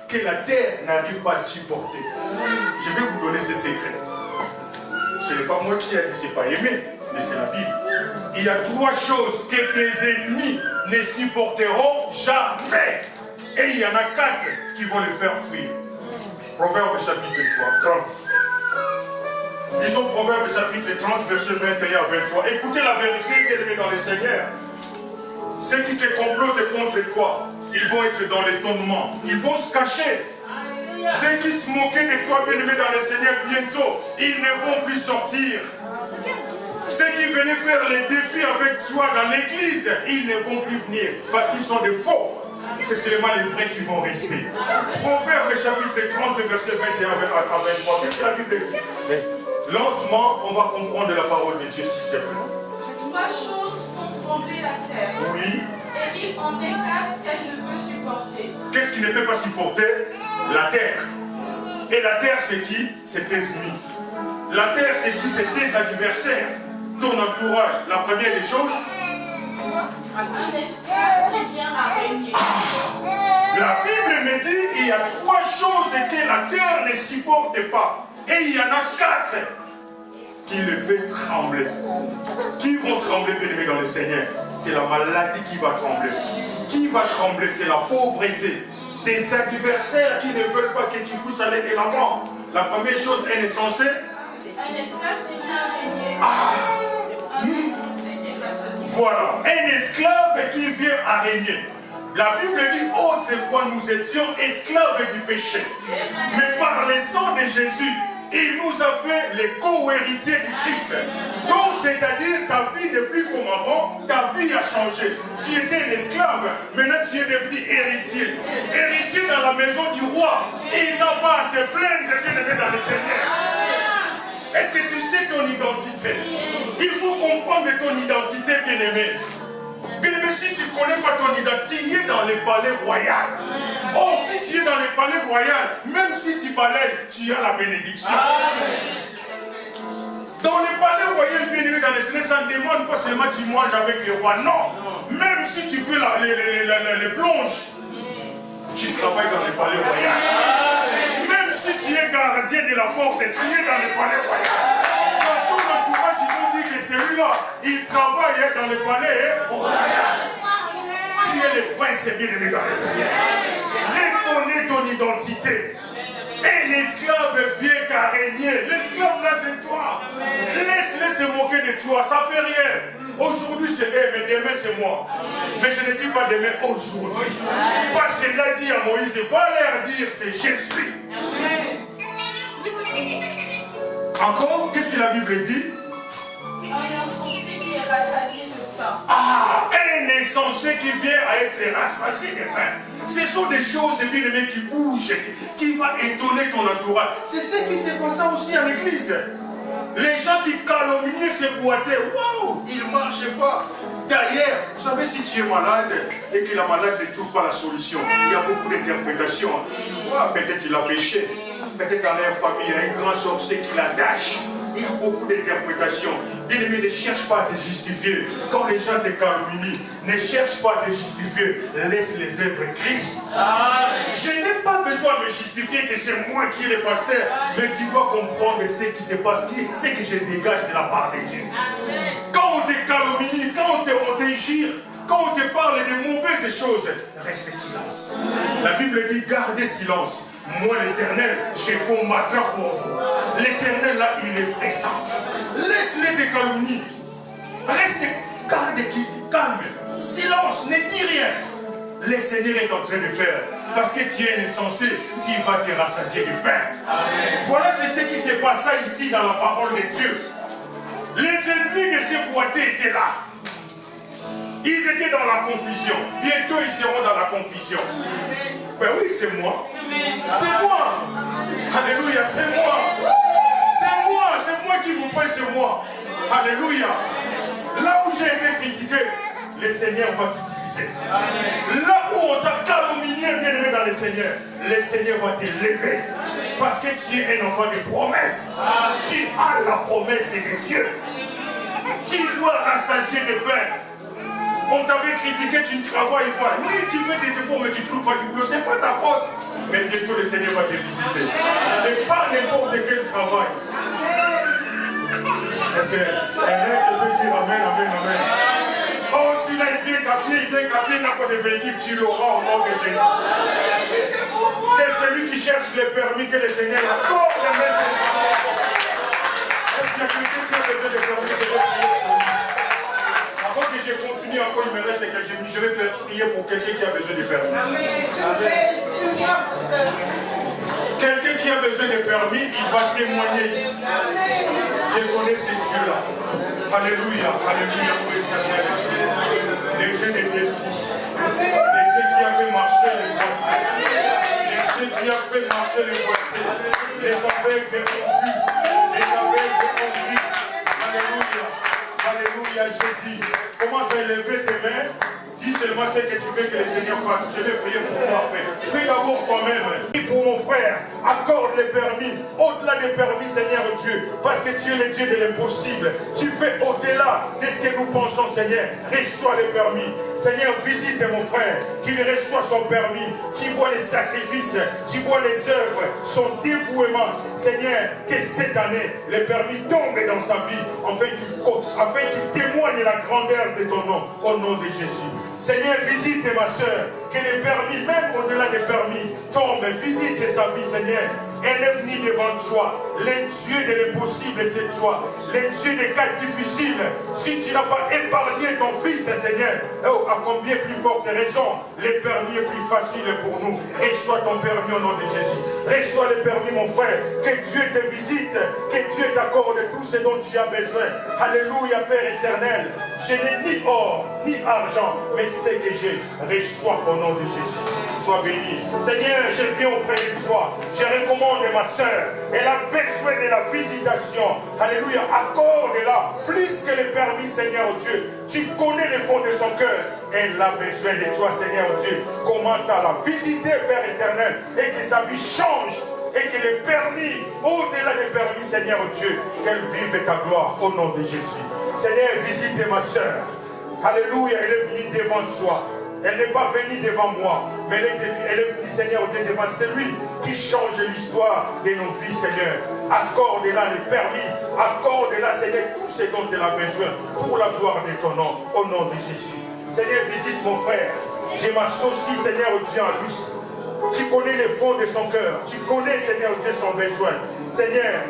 que la terre n'arrive pas à supporter. Je vais vous donner ces secrets. Ce n'est pas moi qui ai dit, c'est pas aimé, mais c'est la Bible. Il y a 3 choses que tes ennemis ne supporteront jamais. Et il y en a 4 qui vont les faire fuir. Proverbe chapitre 3, 30. Lisons Proverbe chapitre 30, verset 21 à 23. Écoutez la vérité qu'elle est dans le Seigneur. Ceux qui se complotent contre toi, ils vont être dans l'étonnement. Ils vont se cacher. Ceux qui se moquaient de toi, bien-aimé dans le Seigneur, bientôt, ils ne vont plus sortir. Ceux qui venaient faire les défis avec toi dans l'église, ils ne vont plus venir parce qu'ils sont des faux. C'est seulement les vrais qui vont rester. Proverbe chapitre 30, verset 21 à 23. Qu'est-ce que la Bible dit? Lentement, on va comprendre la parole de Dieu, s'il te plaît. Trois choses font trembler la terre. Oui. Et il en est quatre qu'elle ne peut supporter. Qu'est-ce qui ne peut pas supporter? La terre. Et la terre, c'est qui? C'est tes ennemis. La terre, c'est qui? C'est tes adversaires. Ton entourage. La première des choses. Un esclave qui vient à régner. La Bible me dit il y a trois choses que la terre ne supporte pas. Et il y en a quatre qui le fait trembler. Qui vont trembler, bien-aimés dans le Seigneur? C'est la maladie qui va trembler. Qui va trembler? C'est la pauvreté. Des adversaires qui ne veulent pas que tu puisses aller de l'avant. La première chose, elle est censée. Un esclave qui vient à régner. Un insensé qui est rassasié. Voilà, un esclave qui vient à régner. La Bible dit autrefois nous étions esclaves du péché. Mais par le sang de Jésus, il nous a fait les co-héritiers du Christ. Donc, c'est-à-dire, ta vie n'est plus comme avant, ta vie a changé. Tu étais un esclave, maintenant tu es devenu héritier. Héritier dans la maison du roi. Et il n'a pas à se plaindre de bien-aimé dans le Seigneur. Est-ce que tu sais ton identité? Il faut comprendre ton identité, bien-aimé. Bien-aimé, si tu ne connais pas ton identité, tu es dans le palais royal. Oh, si tu es dans le palais royal, même si tu balayes, tu as la bénédiction. Dans le palais royal, bien-aimé, dans le Seigneur, ça ne demande pas seulement tu manges avec le roi. Non. Même si tu fais les plonges, tu travailles dans le palais royal. Même si tu es gardien de la porte, tu es dans le palais royal. Dans ton entourage, ils vont dire que celui-là, il travaille dans le palais royal. Tu es le prince bien-aimé dans le Seigneur. Reconnais ton identité. Un esclave vient qu'à régner. L'esclave là, c'est toi. Laisse-les se moquer de toi, ça fait rien. Aujourd'hui c'est eux, mais demain c'est moi. Mais je ne dis pas demain, aujourd'hui. Parce qu'il a dit à Moïse, va leur dire, c'est Jésus. Encore, qu'est-ce que la Bible dit? Un insensé qui est rassasié de pain. Ah, un insensé qui vient à être rassasié de pain. Ce sont des choses, bien aimées, qui bougent, qui vont étonner ton entourage. C'est ce qui s'est passé aussi à l'église. Les gens qui calomniaient ces boiteux, waouh, ils ne marchent pas. D'ailleurs, vous savez, si tu es malade et que la malade ne trouve pas la solution, il y a beaucoup d'interprétations. Peut-être il a péché, peut-être dans leur famille, il y a un grand sorcier qui l'attache. Il y a beaucoup d'interprétations. Bien-aimé, ne cherche pas à te justifier. Quand les gens te calomnient, ne cherche pas à te justifier. Laisse les œuvres Christ. Je n'ai pas besoin de me justifier que c'est moi qui est le pasteur. Mais tu dois comprendre ce qui se passe, ce que je dégage de la part de Dieu. Quand on te calomnie, quand on t'injure, quand on te parle de mauvaises choses, reste silence. La Bible dit, gardez silence. Moi, l'Éternel, je combattrai pour vous. L'Éternel, là, il est présent. Laisse-les te calomnier. Reste, calme. Silence, ne dis rien. Le Seigneur est en train de faire. Parce que tu es insensé, tu vas te rassasier du pain. Voilà, c'est ce qui s'est passé ici dans la parole de Dieu. Les ennemis de ces boiteux étaient là. Ils étaient dans la confusion. Bientôt, ils seront dans la confusion. Ben oui, c'est moi. C'est moi. Alléluia, c'est moi. C'est moi qui vous prie, c'est moi. Alléluia. Là où j'ai été critiqué, le Seigneur va t'utiliser. Là où on t'a calomnié, bien-aimé dans le Seigneur va te lever. Parce que tu es un enfant de promesse. Tu as la promesse de Dieu. Tu dois rassasier de pain. On t'avait critiqué, tu ne travailles pas. Oui, tu fais des efforts, mais tu ne trouves pas du boulot. Ce n'est pas ta faute. Mais bientôt, le Seigneur va te visiter. Et pas n'importe quel travail. Est-ce qu'un être peut dire Amen, Amen, Amen? Oh, s'il a été capté, il n'a pas de véhicule, tu l'auras au nom de Jésus. C'est celui qui cherche le permis que le Seigneur accorde de mettre. Est-ce qu'il y a quelqu'un qui a besoin de permis? Avant que je continue encore, il me reste quelques minutes. Je vais prier pour quelqu'un qui a besoin de permis. Quelqu'un qui a besoin de permis, il va témoigner ici. Je connais ce Dieu-là. Alléluia, alléluia pour l'éternel. Le Dieu des défis. Le Dieu qui a fait marcher les boîtiers. Le Dieu qui a fait marcher les boîtiers. Les aveugles ont vu. Les aveugles ont vu. Alléluia. Alléluia, Jésus. Commence à élever tes mains. Dis seulement ce que tu veux que le Seigneur fasse. Je vais prier pour toi, frère. Fais d'abord toi-même. Prie pour mon frère. Accorde les permis. Au-delà des permis, Seigneur Dieu. Parce que tu es le Dieu de l'impossible. Tu fais au-delà de ce que nous pensons, Seigneur. Reçois les permis. Seigneur, visite mon frère. Qu'il reçoive son permis. Tu vois les sacrifices. Tu vois les œuvres. Son dévouement. Seigneur, que cette année, les permis tombent dans sa vie. Afin qu'il témoigne la grandeur de ton nom. Au nom de Jésus. Seigneur, visite ma soeur, que les permis, même au-delà des permis, tombent. Visite sa vie, Seigneur. Élève-ni devant toi. Les dieux de l'impossible, c'est toi. Les dieux des cas difficiles. Si tu n'as pas épargné ton fils, Seigneur, oh, à combien plus forte raison, les permis est plus facile pour nous. Reçois ton permis au nom de Jésus. Reçois le permis, mon frère. Que Dieu te visite. Que Dieu t'accorde tout ce dont tu as besoin. Alléluia, Père éternel. Je n'ai ni or, ni argent, mais ce que j'ai, reçois au nom de Jésus. Sois béni. Seigneur, je viens auprès de toi. Je recommande ma soeur. Elle a besoin de la visitation. Alléluia. Accorde-la plus que le permis, Seigneur Dieu. Tu connais le fond de son cœur. Elle a besoin de toi, Seigneur Dieu. Commence à la visiter, Père éternel, et que sa vie change. Et que les permis, au-delà des permis, Seigneur Dieu, qu'elle vive ta gloire au nom de Jésus. Seigneur, visite ma soeur. Alléluia, elle est venue devant toi. Elle n'est pas venue devant moi, mais elle est venue, Seigneur, devant celui qui change l'histoire de nos vies, Seigneur. Accorde-la les permis, accorde-la, Seigneur, tout ce dont elle a besoin pour la gloire de ton nom, au nom de Jésus. Seigneur, visite mon frère. Je m'associe, Seigneur, Dieu, à lui. Tu connais le fond de son cœur. Tu connais, Seigneur Dieu, son besoin. Seigneur,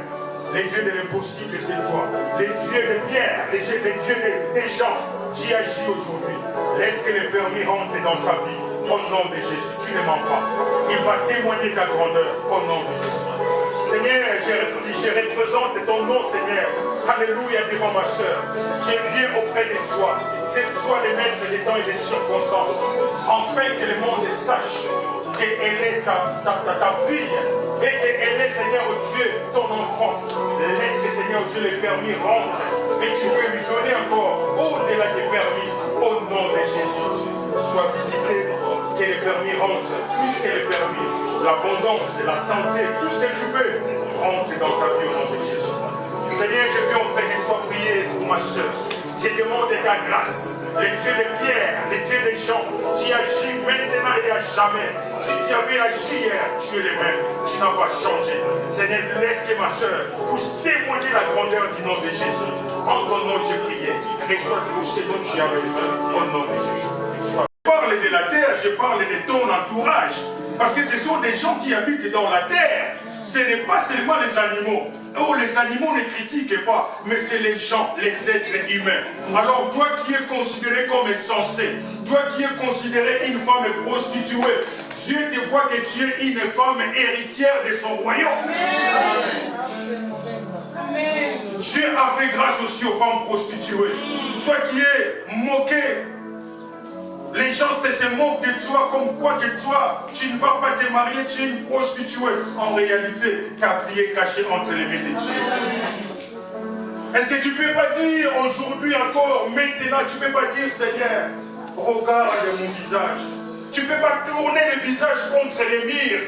les dieux de l'impossible, c'est toi. Les dieux de pierre, les dieux des gens, tu agis aujourd'hui. Laisse que les permis rentrent dans sa vie. Au nom de Jésus, tu ne mens pas. Il va témoigner ta grandeur. Au nom de Jésus. Seigneur, je représente ton nom, Seigneur. Alléluia, devant ma soeur. Je viens auprès de toi. C'est toi le maître des temps et des circonstances. Afin que le monde sache qu'elle est ta fille et qu'elle est, Seigneur Dieu, ton enfant. Laisse que, Seigneur Dieu, les permis rentrent et tu peux lui donner encore au-delà des permis, au nom de Jésus. Sois visité, que les permis rentrent, plus que les permis, l'abondance, la santé, tout ce que tu veux, rentre dans ta vie au nom de Jésus. Seigneur, je viens auprès de toi prier pour ma soeur. Je demande ta grâce, les dieux de pierre, les dieux des gens, tu agis maintenant et à jamais. Si tu avais agi hier, tu es le même, tu n'as pas changé. Seigneur, laisse que ma soeur puisse témoigner la grandeur du nom de Jésus. En ton nom, je prie, reçois tout ce dont tu as besoin, au nom de Jésus. Je parle de la terre, je parle de ton entourage, parce que ce sont des gens qui habitent dans la terre. Ce n'est pas seulement les animaux. Oh, les animaux ne critiquent pas, mais c'est les gens, les êtres humains. Alors, toi qui es considéré comme insensé, toi qui es considéré une femme prostituée, Dieu te voit que tu es une femme héritière de son royaume. Amen. Dieu a fait grâce aussi aux femmes prostituées. Toi qui es moqué, les gens se moquent de toi comme quoi que toi, tu ne vas pas te marier, tu es une prostituée. En réalité, ta vie est cachée entre les mains de Dieu. Est-ce que tu ne peux pas dire aujourd'hui encore, maintenant, tu ne peux pas dire, Seigneur, regarde mon visage. Tu ne peux pas tourner le visage contre les murs.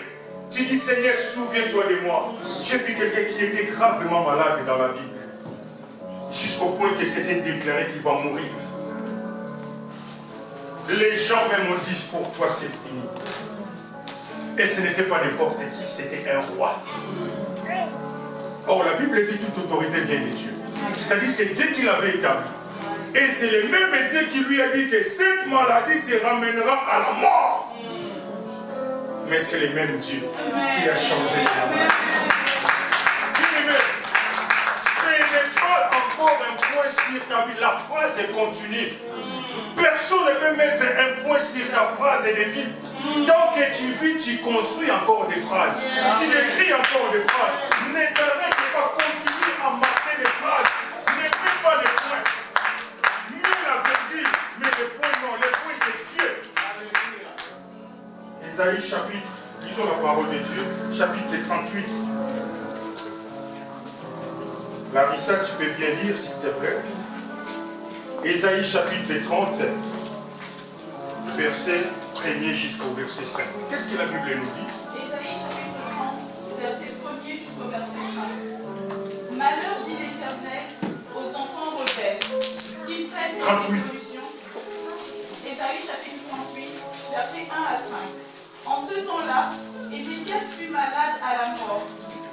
Tu dis, Seigneur, souviens-toi de moi. J'ai vu quelqu'un qui était gravement malade dans la Bible. Jusqu'au point que c'était déclaré qu'il va mourir. Les gens même ont dit pour toi c'est fini. Et ce n'était pas n'importe qui, c'était un roi. Or la Bible dit toute autorité vient de Dieu. C'est-à-dire c'est Dieu qui l'avait établi. Et c'est le même Dieu qui lui a dit que cette maladie te ramènera à la mort. Mais c'est le même Dieu qui a changé ta vie. Ce n'est pas encore un point sur ta vie. La phrase est continue. Personne ne peut mettre un point sur ta phrase de vie. Tant que tu vis, tu construis encore des phrases. Tu écris encore des phrases. Ne t'arrête pas, continue à marquer des phrases. Ne fais pas les points. Mets la virgule, mais les points non. Les points c'est Dieu. Ésaïe chapitre, lisons la parole de Dieu, chapitre 38. Larissa, tu peux bien lire s'il te plaît. Ésaïe chapitre 30, verset 1er jusqu'au verset 5. Qu'est-ce que la Bible nous dit? Ésaïe chapitre 30, verset 1er jusqu'au verset 5. Malheur dit l'Éternel aux enfants rebelles qui prêtent des résolutions. Ésaïe chapitre 38, verset 1 à 5. En ce temps-là, Ézéchias fut malade à la mort.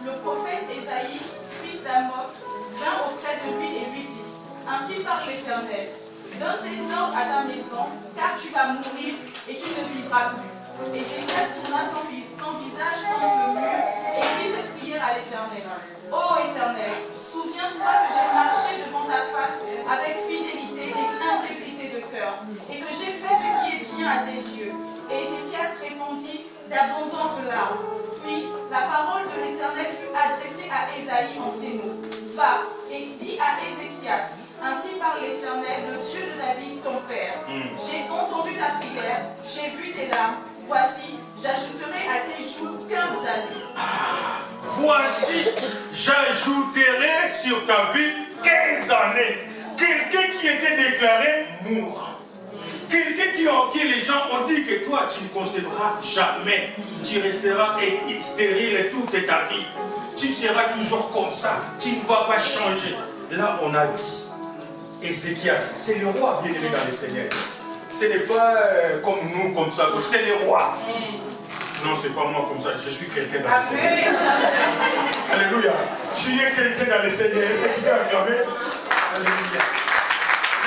Le prophète Ésaïe, fils d'Amoz, vint auprès de lui et lui dit: Ainsi parle l'Éternel, donne des ordres à ta maison, car tu vas mourir et tu ne vivras plus. Ézéchias tourna son visage contre le mur et fit cette prière à l'Éternel. Ô Éternel, souviens-toi que j'ai marché devant ta face avec fidélité et intégrité de cœur, et que j'ai fait ce qui est bien à tes yeux. Et Ézéchias répondit d'abondantes larmes. Puis la parole de l'Éternel fut adressée à Ésaïe en ces mots: Va et dis à Ézéchias, ainsi parle l'Éternel, le Dieu de David, ton père. J'ai entendu ta prière, j'ai vu tes larmes. Voici, j'ajouterai à tes jours 15 années. Voici, j'ajouterai sur ta vie 15 années. Quelqu'un qui était déclaré mourra. Quelqu'un qui les gens ont dit que toi, tu ne concevras jamais. Tu resteras stérile toute ta vie. Tu seras toujours comme ça. Tu ne vas pas changer. Là, on a vu Ézéchias. C'est le roi bien-aimé dans le Seigneur. Ce n'est pas comme nous, comme ça. C'est le roi. Non, c'est pas moi comme ça. Je suis quelqu'un dans le Seigneur. Alléluia. Tu es quelqu'un dans le Seigneur. Est-ce que tu peux acclamer? Alléluia.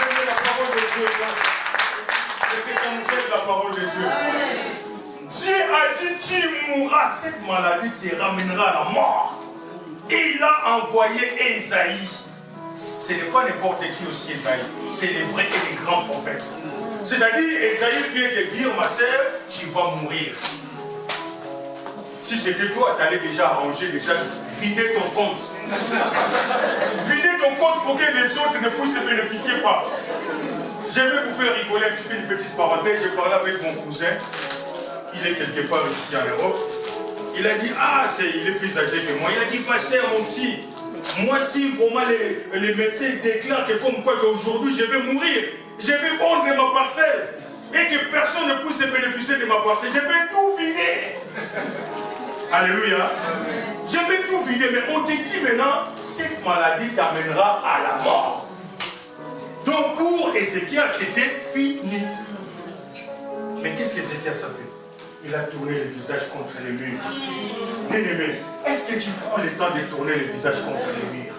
J'aime la parole de Dieu. Est-ce que ça nous fait de la parole de Dieu? Dieu a dit, tu mourras, cette maladie te ramènera à la mort. Et il a envoyé Ésaïe. Ce n'est pas n'importe qui aussi Ésaïe. C'est les vrais et les grands prophètes. C'est-à-dire, Ésaïe vient te dire, ma sœur, tu vas mourir. Si c'était toi, tu allais déjà arranger, déjà vider ton compte. Vider ton compte pour que les autres ne puissent bénéficier pas. Je vais vous faire rigoler un petit peu, une petite parenthèse. J'ai parlé avec mon cousin. Il est quelque part ici en Europe. Il a dit, il est plus âgé que moi. Il a dit, pasteur, mon petit, moi si vraiment les médecins déclarent que comme quoi qu'aujourd'hui je vais mourir, je vais vendre ma parcelle et que personne ne puisse bénéficier de ma parcelle, je vais tout vider. Alléluia. Je vais tout vider, mais on te dit maintenant, cette maladie t'amènera à la mort. Donc pour Ézéchias, c'était fini. Mais qu'est-ce qu'Ézéchias a fait? Il a tourné le visage contre les murs. Bien-aimé, est-ce que tu prends le temps de tourner le visage contre les murs?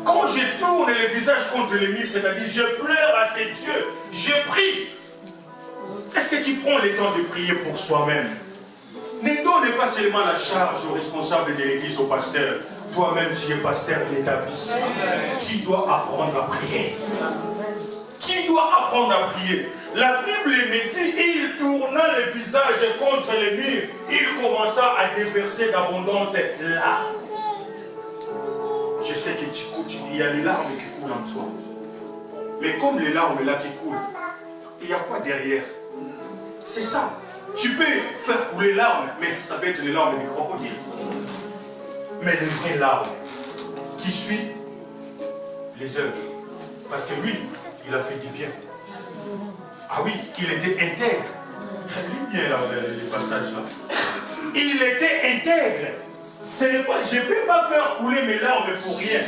Quand je tourne le visage contre les murs, c'est-à-dire je pleure à ces dieux, je prie. Est-ce que tu prends le temps de prier pour soi-même? Ne donne pas seulement la charge aux responsables de l'église, au pasteur. Toi-même, tu es pasteur de ta vie. Tu dois apprendre à prier. Tu dois apprendre à prier. La Bible me dit, il tourna le visage contre les murs. Il commença à déverser d'abondantes larmes. Je sais que il y a les larmes qui coulent en toi. Mais comme les larmes là qui coulent, il y a quoi derrière? C'est ça. Tu peux faire couler les larmes, mais ça peut être les larmes des crocodiles. Mais les vraies larmes qui suivent les œuvres. Parce que lui, il a fait du bien. Ah oui, il était intègre. Lis bien là, les passages là. Il était intègre. Je ne peux pas faire couler mes larmes pour rien.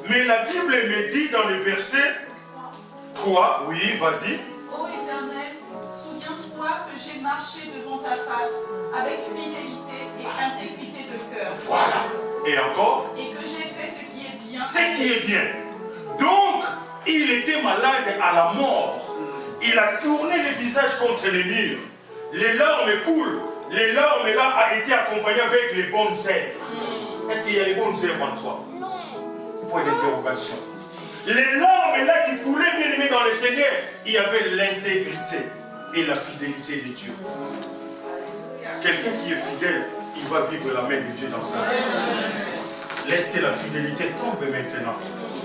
Mais la Bible me dit dans le verset 3, oui, vas-y. Ô Éternel, souviens-toi que j'ai marché devant ta face avec fidélité et intégrité de cœur. Voilà. Et encore? Et que j'ai fait ce qui est bien. Ce qui est bien. Donc, il était malade à la mort. Il a tourné le visage contre les murs. Les larmes coulent. Les larmes là a été accompagnées avec les bonnes œuvres. Est-ce qu'il y a les bonnes œuvres en toi? Point d'interrogation. Les larmes là qui coulaient, bien aimés dans le Seigneur, il y avait l'intégrité et la fidélité de Dieu. Quelqu'un qui est fidèle, il va vivre la main de Dieu dans sa vie. Laisse que la fidélité tombe maintenant.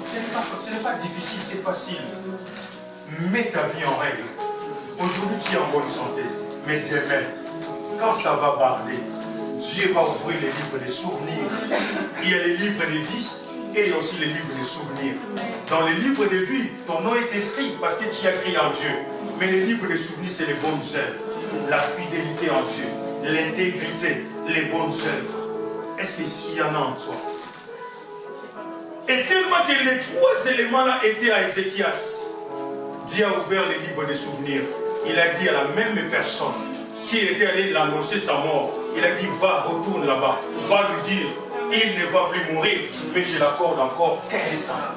Ce n'est pas difficile, c'est facile. Mets ta vie en règle. Aujourd'hui, tu es en bonne santé. Mais demain, quand ça va barder, Dieu va ouvrir les livres des souvenirs. Il y a les livres des vies et il y a aussi les livres des souvenirs. Dans les livres de vie, ton nom est inscrit parce que tu as crié en Dieu. Mais les livres de souvenirs, c'est les bonnes œuvres. La fidélité en Dieu, l'intégrité, les bonnes œuvres. Est-ce qu'il y en a en toi? Et tellement que les trois éléments-là étaient à Ézéchias, Dieu a ouvert les livres de souvenirs. Il a dit à la même personne qui était allé l'annoncer sa mort, il a dit, va, retourne là-bas, va lui dire, il ne va plus mourir, mais je l'accorde encore 15 ans.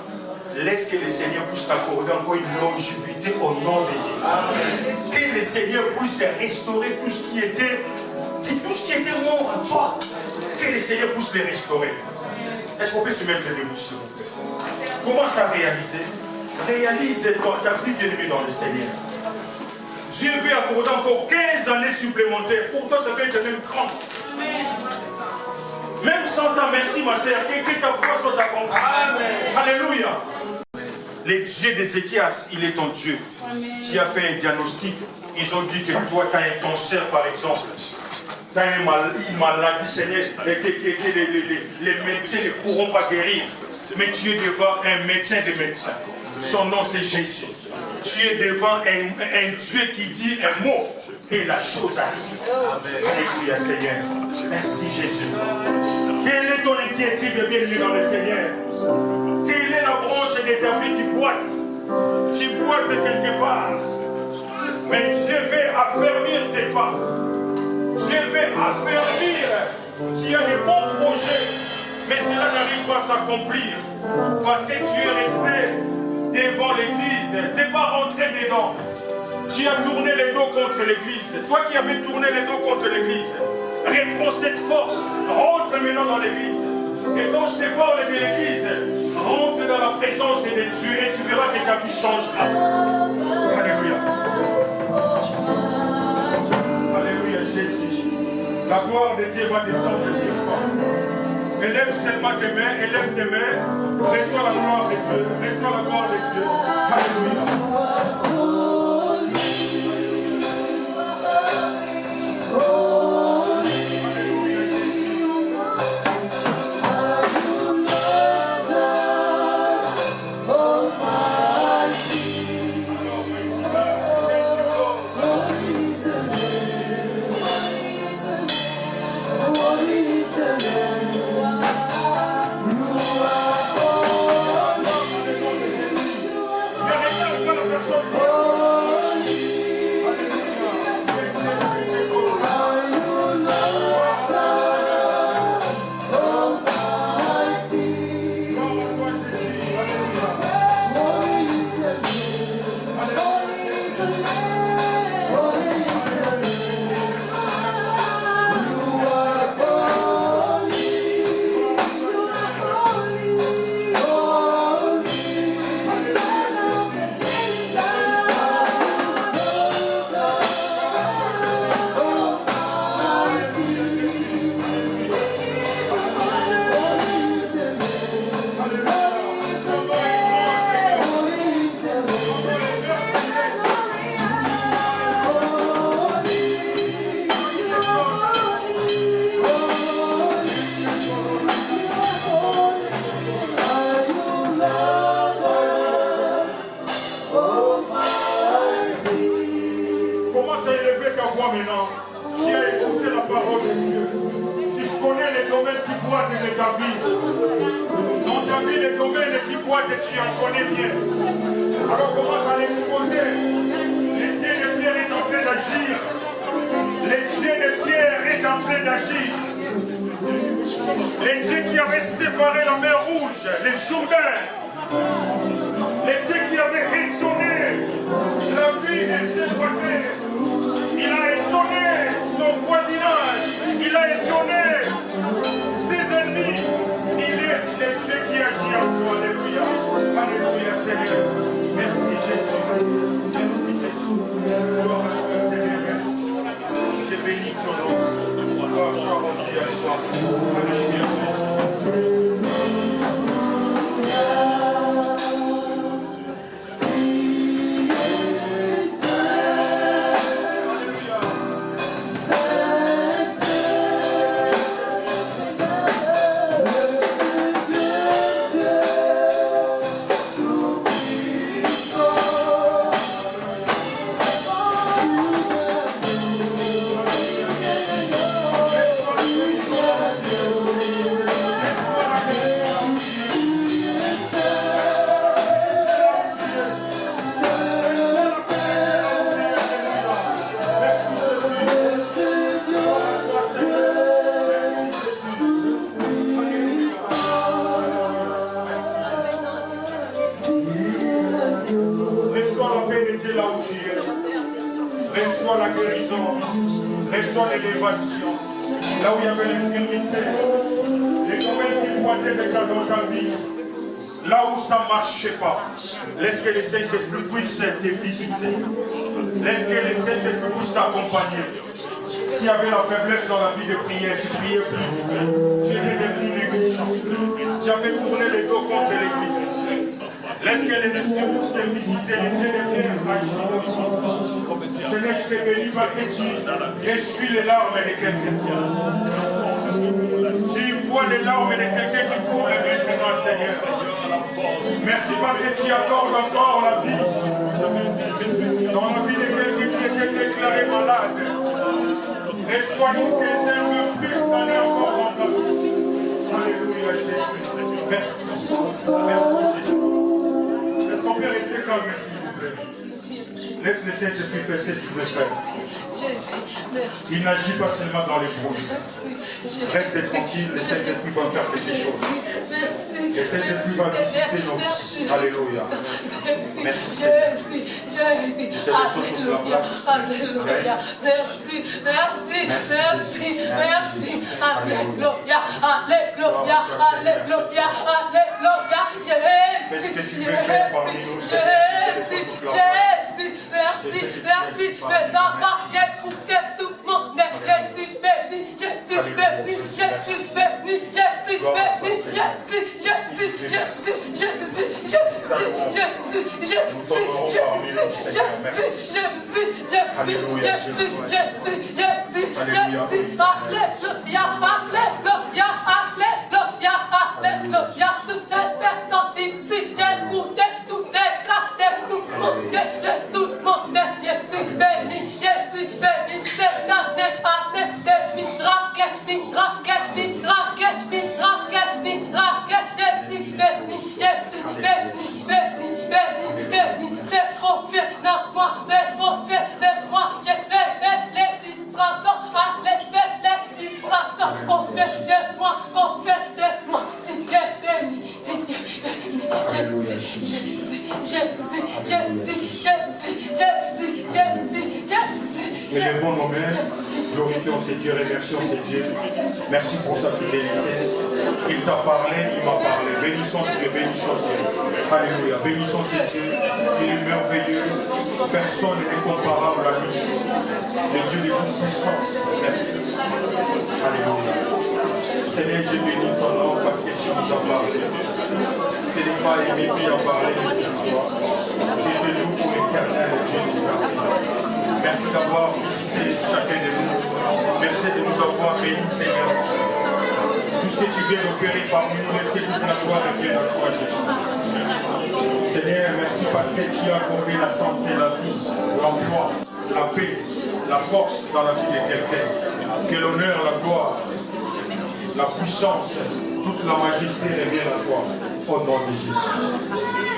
Laisse que le Seigneur puisse t'accorder encore une longévité au nom de Jésus. Amen. Que le Seigneur puisse restaurer tout ce qui était mort en toi. Que le Seigneur puisse les restaurer. Est-ce qu'on peut se mettre debout, s'il vous plaît? Commence à réaliser. Réalise ta vie bien-aimée dans le Seigneur. Dieu veut accorder encore 15 années supplémentaires. Pour toi, ça peut être même 30. Même 100 ans, merci ma sœur. Que ta foi soit accomplie. Alléluia. Le Dieu d'Ézéchias, il est ton Dieu. Tu as fait un diagnostic. Ils ont dit que toi, tu as un cancer, par exemple. Tu as une maladie, Seigneur, les médecins ne pourront pas guérir. Mais tu es devant un médecin des médecins. Son nom, c'est Jésus. Tu es devant un Dieu qui dit un mot et la chose arrive. Alléluia, Seigneur. Merci, Jésus. Quelle est ton inquiétude, bienvenue dans le Seigneur? Quelle est la branche de ta vie qui boite? Tu boites quelque part. Mais Dieu veut affermir tes pas. Dieu veut affermir. Tu as des bons projets, mais cela n'arrive pas à s'accomplir. Parce que tu es resté devant l'église. Tu n'es pas rentré dedans. Tu as tourné les dos contre l'église. Toi qui avais tourné les dos contre l'église, reprends cette force. Rentre maintenant dans l'église. Et quand je te parle de l'église, rentre dans la présence de Dieu et tu verras que ta vie changera. Alléluia. Alléluia, Jésus. La gloire de Dieu va descendre sur toi. Élève seulement tes mains, élève tes mains. Reçois la gloire de Dieu. Reçois la gloire de Dieu. Alléluia. prospérité là où tu es. Reçois la guérison. Reçois l'élévation. Là où il y avait l'infirmité. Les domaines qui pointaient dans ta vie. Là où ça ne marchait pas. Laisse que le Saint-Esprit puisse te visiter. Laisse que le Saint-Esprit puisse t'accompagner. S'il y avait la faiblesse dans la vie de prière, tu priais plus. Tu étais devenu négligent. Tu avais tourné les dos contre l'église. Laisse que l'Esprit puisse te visiter. Le Dieu des pierres agit. Seigneur, je te bénis parce que tu essuies les larmes de quelqu'un. Tu vois les larmes de quelqu'un qui court maintenant, Seigneur. Merci parce que tu accordes encore la vie. Dans la vie de quelqu'un qui était déclaré malade. Reçois une quinzaine de plus d'années encore dans ta vie. Alléluia, Jésus. Merci. Merci, Jésus. Est-ce qu'on peut rester calme, s'il vous plaît? Laisse le Saint-Esprit faire ce qu'il veut faire. Il n'agit pas seulement dans les bruits. Reste tranquille, le Saint-Esprit va faire quelque chose. Le Saint-Esprit va visiter nos vies. Alléluia. Merci Seigneur. Nous te laissons toute la place. Alléluia. Merci. Alléluia. Alléluia. Alléluia. Alléluia. Fais ce que tu veux faire parmi nous, Seigneur. Merci. Maintenant, j'écoutais tout le monde. Jésus béni. Jésus béni. Jésus béni. Jésus béni. Toutes les personnes ici, j'écoutais toutes les cartes, tout le monde, Jésus béni, cette année, année de miracles, Jésus béni, c'est prophète dans moi, mais prophète de moi, j'ai fait les différences, allez, fais les différences, prophète de moi, tu es béni, Élevons nos mains, glorifions ces dieux, remercions ces dieux. Merci pour sa fidélité. Il t'a parlé, il m'a parlé. Bénissons Dieu, bénissons Dieu. Alléluia, bénissons ce Dieu. Il est merveilleux. Personne n'est comparable à lui. Le Dieu de toute puissance. Merci. Alléluia. Seigneur, je bénis ton nom parce que tu nous as parlé. Ce n'est pas aimé qui a parlé, mais c'est toi. Je te loue pour l'éternel Dieu de Israël. Merci d'avoir visité chacun de nous. Merci de nous avoir bénis, Seigneur. Tout ce que tu viens d'opérer parmi nous, laisse que toute la gloire revienne à toi, Jésus. Seigneur, merci parce que tu as accordé la santé, la vie, l'emploi, la paix, la force dans la vie de quelqu'un. Que l'honneur, la gloire, la puissance, toute la majesté revienne à toi. Au nom de Jésus.